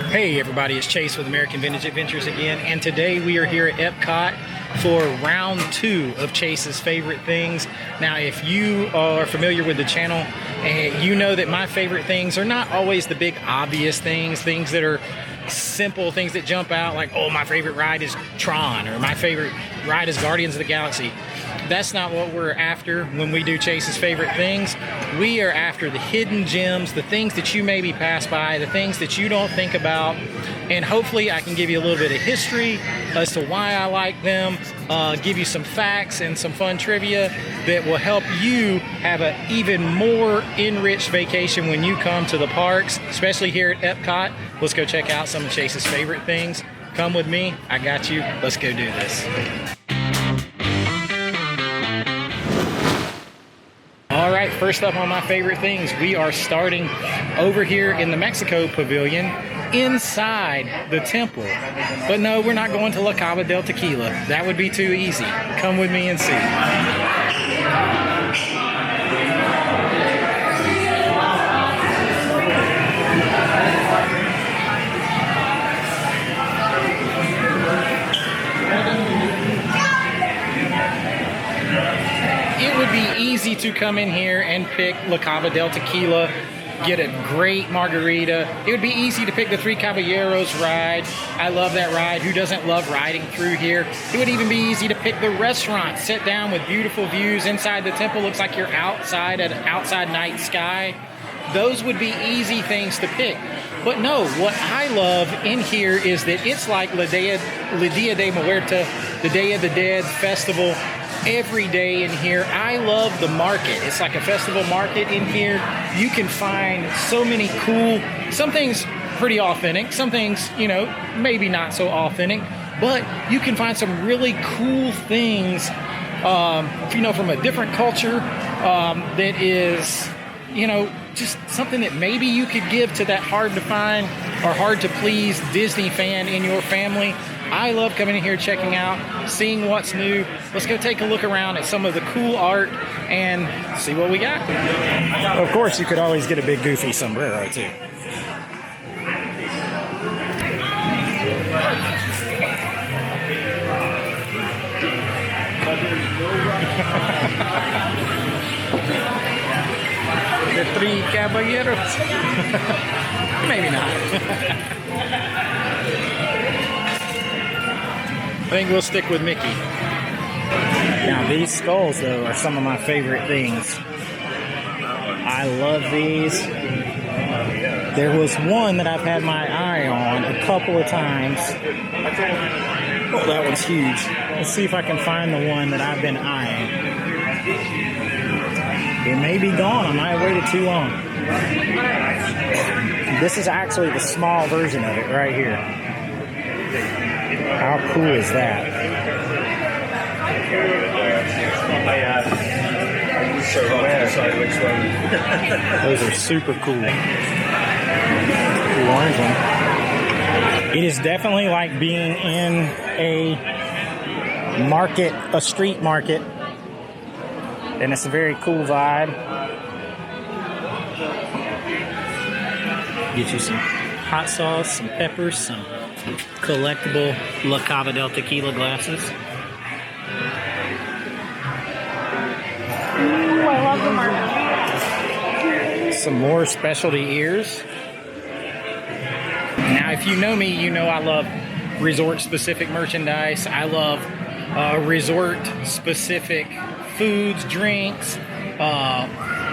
Hey everybody, it's Chase with American Vintage Adventures again, and today we are here at Epcot for round 2 of Chase's favorite things. Now, if you are familiar with the channel, you know that my favorite things are not always the big obvious things that are simple, things that jump out like, oh, my favorite ride is Tron, or my favorite ride is Guardians of the Galaxy. That's not what we're after when we do Chase's favorite things. We are after the hidden gems, the things that you maybe pass by, the things that you don't think about, and hopefully I can give you a little bit of history as to why I like them, give you some facts and some fun trivia that will help you have an even more enriched vacation when you come to the parks, especially here at Epcot. Let's go check out some of Chase's favorite things. Come with me, I got you. Let's go do this. All right, first up on my favorite things, we are starting over here in the Mexico Pavilion inside the temple. But no, we're not going to La Cava del Tequila. That would be too easy. Come with me and see. It would be easy to come in here and pick La Cava del Tequila, get a great margarita. It would be easy to pick the Three Caballeros ride. I love that ride. Who doesn't love riding through here? It would even be easy to pick the restaurant, sit down with beautiful views inside the temple. Looks like you're outside at outside night sky. Those would be easy things to pick. But no, what I love in here is that it's like La Dia de Muerta, the Day of the Dead festival. Every day in here. I love the market. It's like a festival market in here. You can find so many cool, some things pretty authentic, some things, you know, maybe not so authentic, but you can find some really cool things, you know, from a different culture that is, you know, just something that maybe you could give to that hard to find or hard to please Disney fan in your family. I love coming in here, checking out, seeing what's new. Let's go take a look around at some of the cool art and see what we got. Of course, you could always get a big goofy sombrero too. The Three Caballeros. Maybe not. I think we'll stick with Mickey. Now these skulls though are some of my favorite things. I love these. There was one that I've had my eye on a couple of times. Oh, that one's huge. Let's see if I can find the one that I've been eyeing. It may be gone. I might have waited too long. This is actually the small version of it right here. How cool is that? Those are super cool. The orange one. It is definitely like being in a market, a street market. And it's a very cool vibe. Get you some hot sauce, some peppers, some collectible La Cava del Tequila glasses. Ooh, I love the margarita. Some more specialty ears. Now, if you know me, you know I love resort-specific merchandise. I love resort-specific foods, drinks,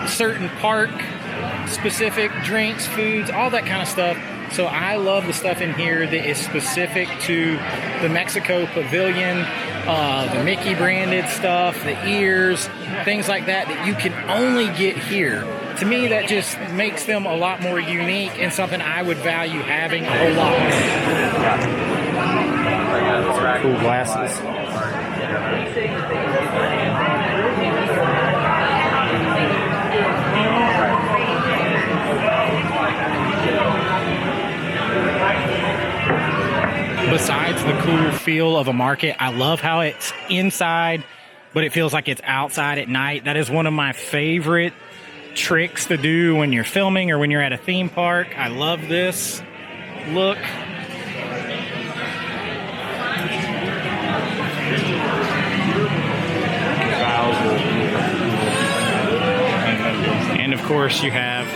certain park-specific drinks, foods, all that kind of stuff. So I love the stuff in here that is specific to the Mexico Pavilion, the Mickey branded stuff, the ears, things like that that you can only get here. To me, that just makes them a lot more unique and something I would value having a whole lot more. Cool glasses. Besides the cool feel of a market, I love how it's inside, but it feels like it's outside at night. That is one of my favorite tricks to do when you're filming or when you're at a theme park. I love this. look. And of course you have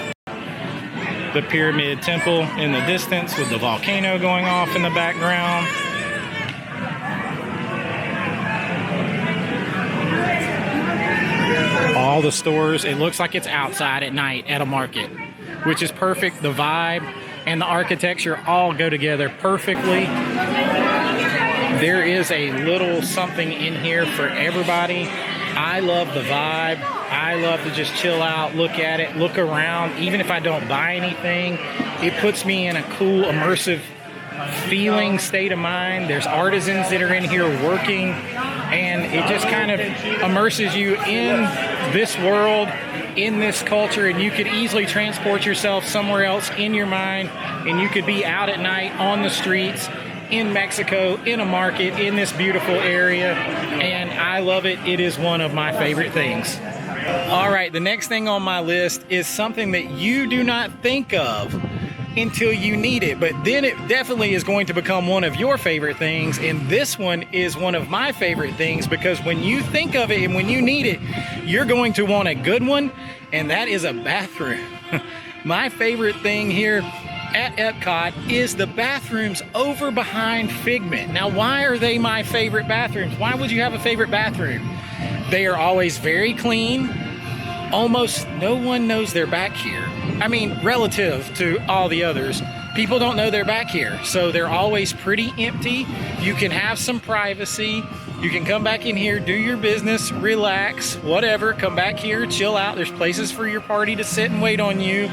the Pyramid Temple in the distance with the volcano going off in the background. All the stores, it looks like it's outside at night at a market, which is perfect. The vibe and the architecture all go together perfectly. There is a little something in here for everybody. I love the vibe. I love to just chill out, look at it, look around. Even if I don't buy anything, it puts me in a cool, immersive feeling state of mind. There's artisans that are in here working, and it just kind of immerses you in this world, in this culture, and you could easily transport yourself somewhere else in your mind, and you could be out at night on the streets in Mexico, in a market, in this beautiful area, and I love it. It is one of my favorite things. All right, the next thing on my list is something that you do not think of until you need it, but then it definitely is going to become one of your favorite things, and this one is one of my favorite things because when you think of it and when you need it, you're going to want a good one, and that is a bathroom. My favorite thing here at Epcot is the bathrooms over behind Figment. Now, why are they my favorite bathrooms? Why would you have a favorite bathroom? They are always very clean. Almost no one knows they're back here. I mean, relative to all the others, people don't know they're back here. So they're always pretty empty. You can have some privacy. You can come back in here, do your business, relax, whatever. Come back here, chill out. There's places for your party to sit and wait on you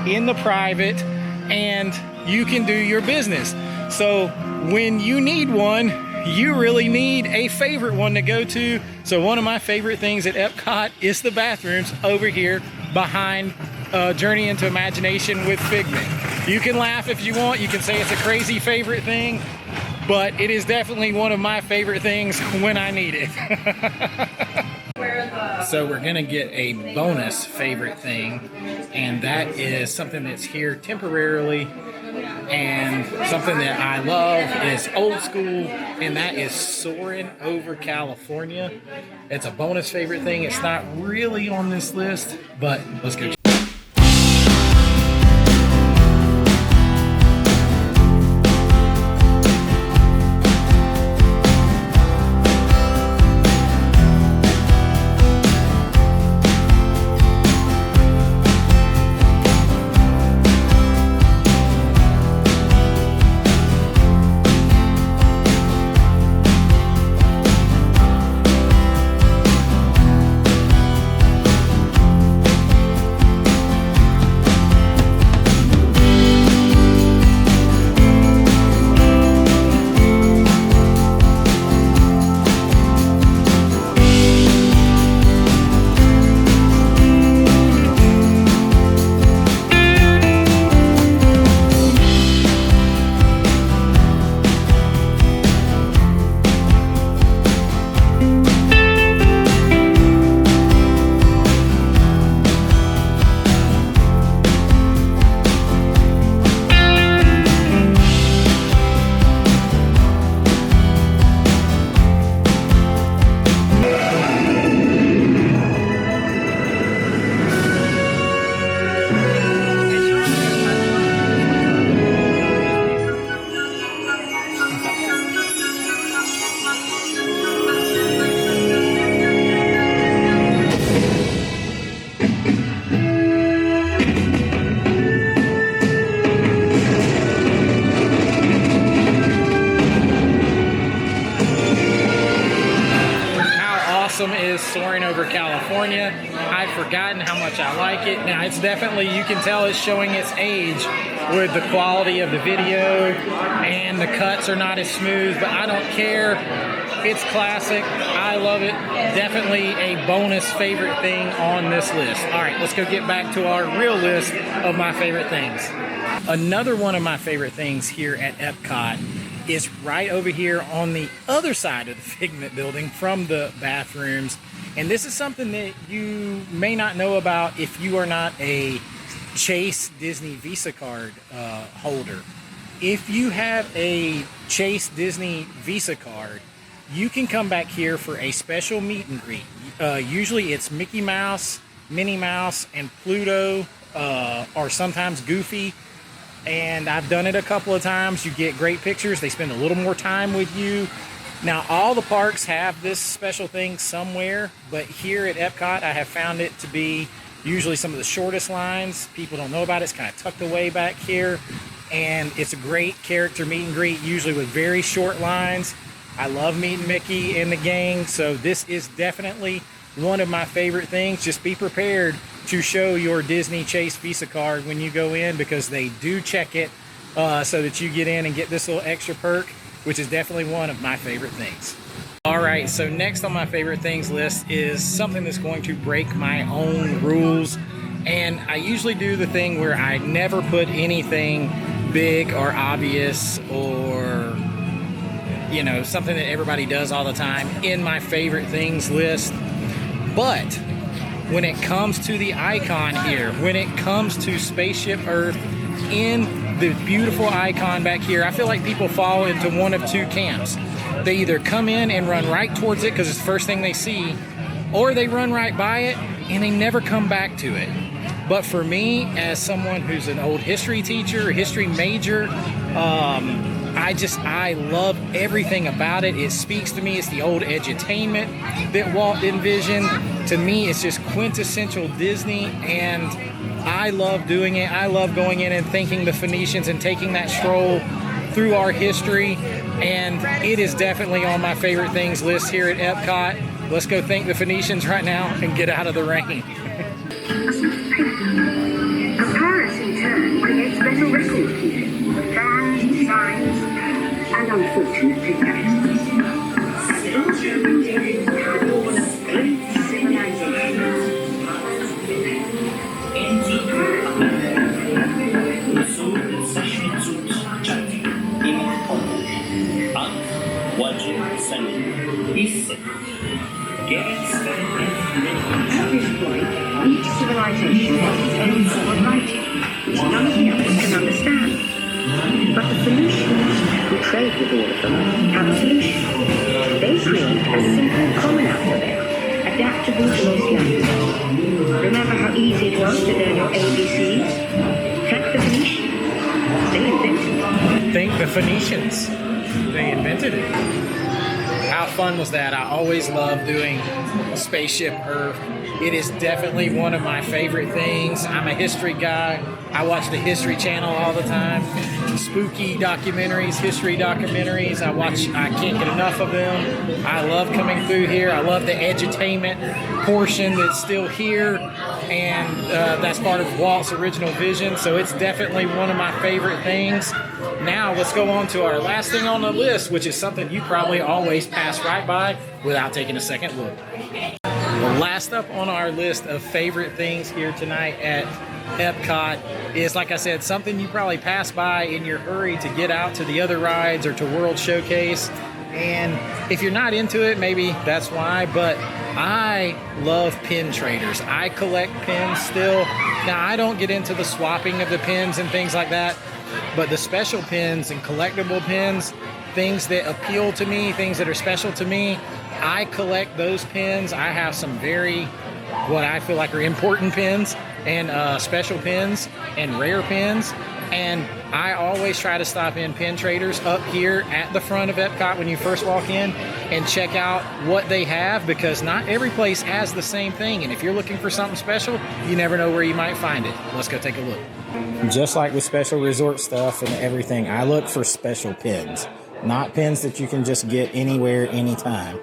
in the private, and you can do your business. So when you need one, you really need a favorite one to go to. So one of my favorite things at Epcot is the bathrooms over here behind Journey into Imagination with Figment. You can laugh if you want. You can say it's a crazy favorite thing, but it is definitely one of my favorite things when I need it. So we're gonna get a bonus favorite thing, and that is something that's here temporarily and something that I love is old school, and that is Soaring over California. It's a bonus favorite thing. It's not really on this list, but let's go. Is Soaring over California. I've forgotten how much I like it. Now it's definitely, you can tell it's showing its age with the quality of the video, and the cuts are not as smooth, but I don't care. It's classic. I love it. Definitely a bonus favorite thing on this list. All right, let's go get back to our real list of my favorite things. Another one of my favorite things here at Epcot is right over here on the other side of the Figment building from the bathrooms. And this is something that you may not know about if you are not a Chase Disney Visa card holder. if you have a Chase Disney Visa card, you can come back here for a special meet and greet. Usually it's Mickey Mouse, Minnie Mouse, and Pluto, or sometimes Goofy. And I've done it a couple of times. You get great pictures. They spend a little more time with you. Now, all the parks have this special thing somewhere, but here at Epcot, I have found it to be usually some of the shortest lines. People don't know about it. It's kind of tucked away back here. And it's a great character meet and greet, usually with very short lines. I love meeting Mickey and the gang, so this is definitely one of my favorite things. Just be prepared to show your Disney Chase Visa card when you go in, because they do check it so that you get in and get this little extra perk, which is definitely one of my favorite things. All right, so next on my favorite things list is something that's going to break my own rules. And I usually do the thing where I never put anything big or obvious or, you know, something that everybody does all the time in my favorite things list. But when it comes to the icon here, when it comes to Spaceship Earth in the beautiful icon back here, I feel like people fall into one of two camps. They either come in and run right towards it because it's the first thing they see, or they run right by it and they never come back to it. But for me, as someone who's an old history teacher, history major, I love everything about it. It speaks to me. It's the old edutainment that Walt envisioned. To me, it's just quintessential Disney, and I love doing it. I love going in and thanking the Phoenicians and taking that stroll through our history, and it is definitely on my favorite things list here at Epcot. Let's go thank the Phoenicians right now and get out of the rain. Paris, in turn, creates better record keeping, plans, signs, and unfortunately facts. It also maintains the born of great civilizations. At this point, each civilization has its own form of writing, which none of the others can understand. But the Phoenicians, who trade with all of them, have a solution. They create a simple common alphabet, adaptable to most languages. Remember how easy it was to learn your ABCs? Thank the Phoenicians. They invented it. Thank the Phoenicians. They invented it. How fun was that? I always love doing Spaceship Earth. It is definitely one of my favorite things. I'm a history guy. I watch the History Channel all the time. Spooky documentaries, history documentaries. I can't get enough of them. I love coming through here. I love the edutainment portion that's still here. And that's part of Walt's original vision. So it's definitely one of my favorite things. Now let's go on to our last thing on the list, which is something you probably always pass right by without taking a second look. The last up on our list of favorite things here tonight at Epcot is, like I said, something you probably pass by in your hurry to get out to the other rides or to World Showcase. And if you're not into it, maybe that's why, but I love pin traders. I collect pins still. Now, I don't get into the swapping of the pins and things like that, but the special pins and collectible pins, things that appeal to me, things that are special to me, I collect those pins. I have some very, what I feel like are important pins and special pins and rare pins. And I always try to stop in pin traders up here at the front of Epcot when you first walk in and check out what they have, because not every place has the same thing. And if you're looking for something special, you never know where you might find it. Let's go take a look. Just like with special resort stuff and everything, I look for special pins, not pins that you can just get anywhere, anytime.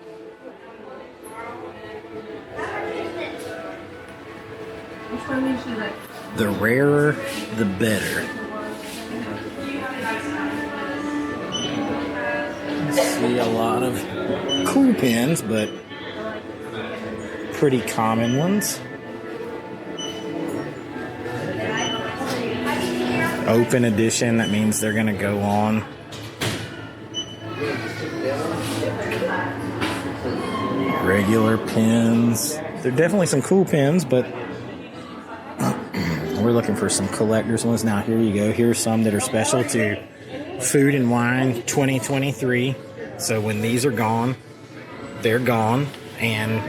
The rarer, the better. See a lot of cool pins, but pretty common ones. Open edition, that means they're going to go on. Regular pins. There are definitely some cool pins, but we're looking for some collector's ones. Now, here you go. Here's some that are special too. Food and Wine 2023. So when these are gone, they're gone, and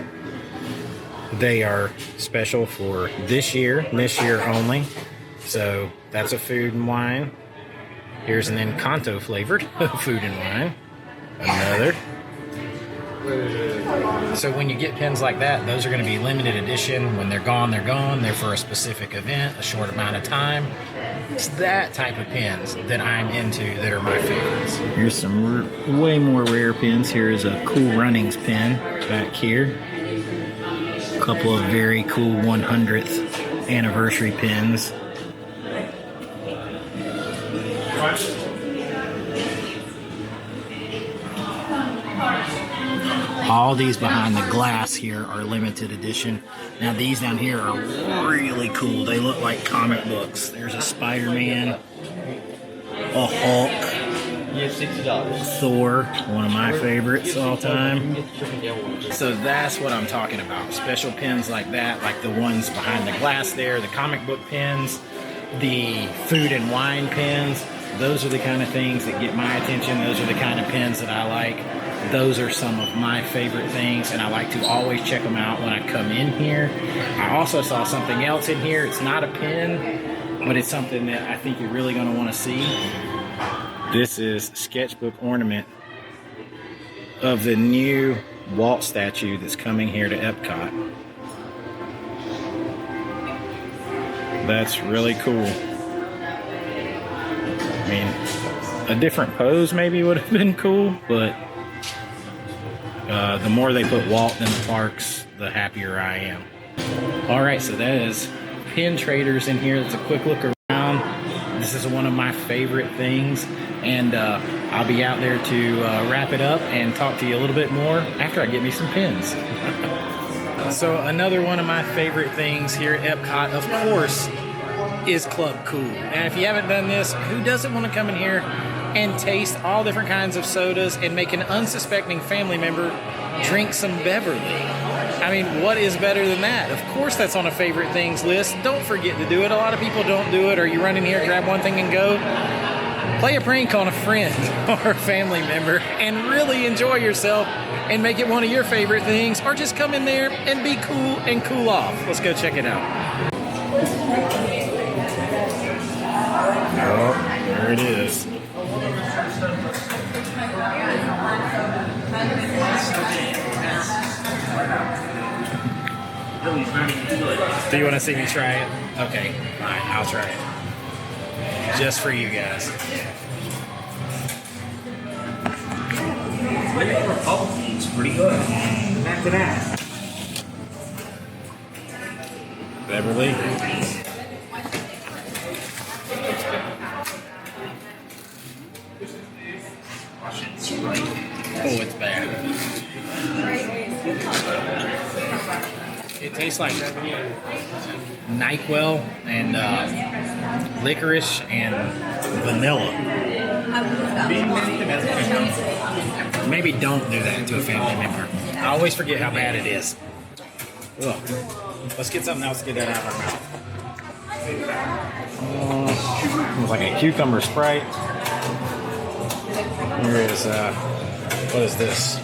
they are special for this year only. So that's a Food and Wine. Here's an Encanto flavored Food and Wine. Another. So when you get pins like that, those are going to be limited edition. When they're gone, they're gone. They're for a specific event, a short amount of time. It's that type of pins that I'm into that are my favorites. Here's some way more rare pins. Here is a Cool Runnings pin back here. A couple of very cool 100th anniversary pins. All these behind the glass here are limited edition. Now these down here are really cool. They look like comic books. There's a Spider-Man, a Hulk, Thor, one of my favorites all time. So that's what I'm talking about. Special pins like that, like the ones behind the glass there, the comic book pins, the Food and Wine pins. Those are the kind of things that get my attention. Those are the kind of pins that I like. Those are some of my favorite things, and I like to always check them out when I come in here. I also saw something else in here. It's not a pin, but it's something that I think you're really going to want to see. This is sketchbook ornament of the new Walt statue that's coming here to Epcot. That's really cool. I mean, a different pose maybe would have been cool, but the more they put Walt in the parks, the happier I am. Alright, so that is Pin Traders in here. That's a quick look around. This is one of my favorite things, and I'll be out there to wrap it up and talk to you a little bit more after I get me some pins. So another one of my favorite things here at Epcot, of course, is Club Cool. And if you haven't done this, who doesn't want to come in here and taste all different kinds of sodas and make an unsuspecting family member drink some Beverly? I mean, what is better than that? Of course that's on a favorite things list. Don't forget to do it. A lot of people don't do it, or you run in here, grab one thing and go. Play a prank on a friend or a family member and really enjoy yourself and make it one of your favorite things, or just come in there and be cool and cool off. Let's go check it out. Oh, there it is. Do you want to see me try it? Okay, fine, I'll try it. Just for you guys. It's pretty good. After that. Beverly. Oh, it's bad. It tastes like NyQuil and licorice and vanilla. Maybe don't do that to a family member. I always forget how bad it is. Ugh. Let's get something else to get that out of our mouth. It's like a cucumber Sprite. Here is, what is this?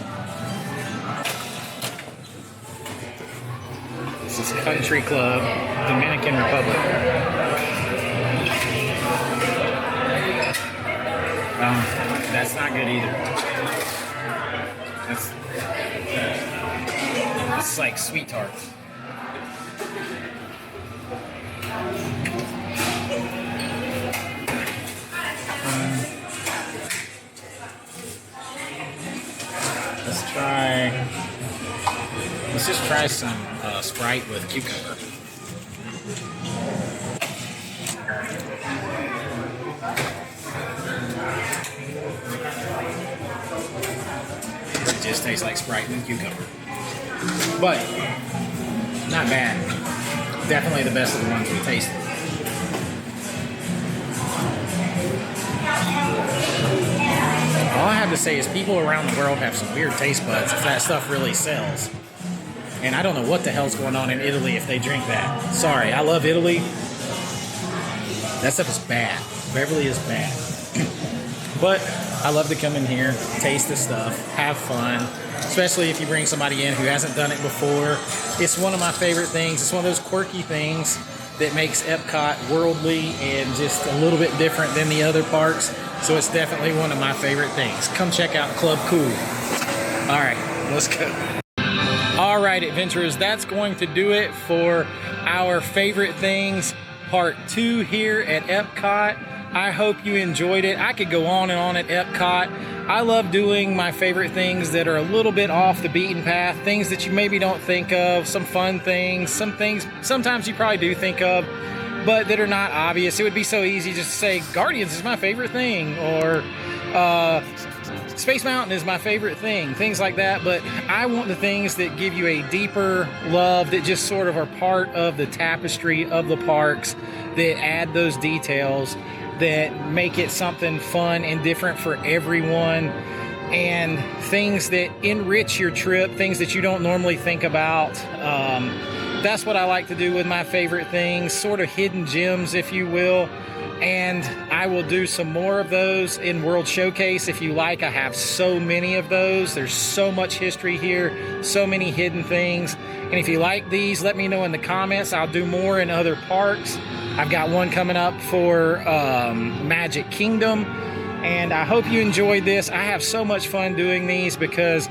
This is Country Club, Dominican Republic. That's not good either. It's like sweet tarts. Let's just try some Sprite with cucumber. It just tastes like Sprite and cucumber. But not bad. Definitely the best of the ones we tasted. All I have to say is people around the world have some weird taste buds if that stuff really sells. And I don't know what the hell's going on in Italy if they drink that. Sorry, I love Italy. That stuff is bad. Beverly is bad. But I love to come in here, taste the stuff, have fun, especially if you bring somebody in who hasn't done it before. It's one of my favorite things. It's one of those quirky things that makes Epcot worldly and just a little bit different than the other parks. So it's definitely one of my favorite things. Come check out Club Cool. All right, let's go. All right, adventurers, that's going to do it for our favorite things part 2 here at Epcot. I hope you enjoyed it. I could go on and on at Epcot. I love doing my favorite things that are a little bit off the beaten path, things that you maybe don't think of, some fun things, some things sometimes you probably do think of, but that are not obvious. It would be so easy just to say, Guardians is my favorite thing, or Space Mountain is my favorite thing, things like that. But I want the things that give you a deeper love, that just sort of are part of the tapestry of the parks, that add those details, that make it something fun and different for everyone, and things that enrich your trip, things that you don't normally think about. That's what I like to do with my favorite things, sort of hidden gems, if you will. And I will do some more of those in World Showcase if you like. I have so many of those. There's so much history here, so many hidden things. And if you like these, let me know in the comments. I'll do more in other parks. I've got one coming up for Magic Kingdom. And I hope you enjoyed this. I have so much fun doing these because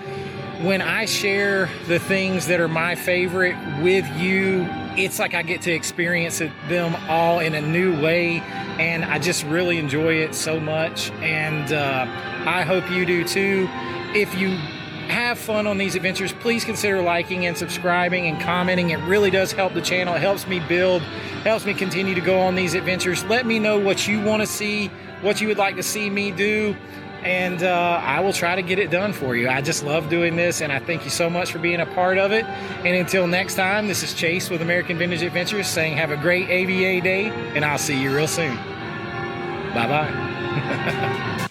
when I share the things that are my favorite with you, it's like I get to experience them all in a new way, and I just really enjoy it so much, and I hope you do too. If you have fun on these adventures, please consider liking and subscribing and commenting. It really does help the channel. It helps me build, helps me continue to go on these adventures. Let me know what you want to see, what you would like to see me do, and I will try to get it done for you. I just love doing this, and I thank you so much for being a part of it. And until next time, this is Chase with American Vintage Adventures saying have a great AVA day, and I'll see you real soon. Bye-bye.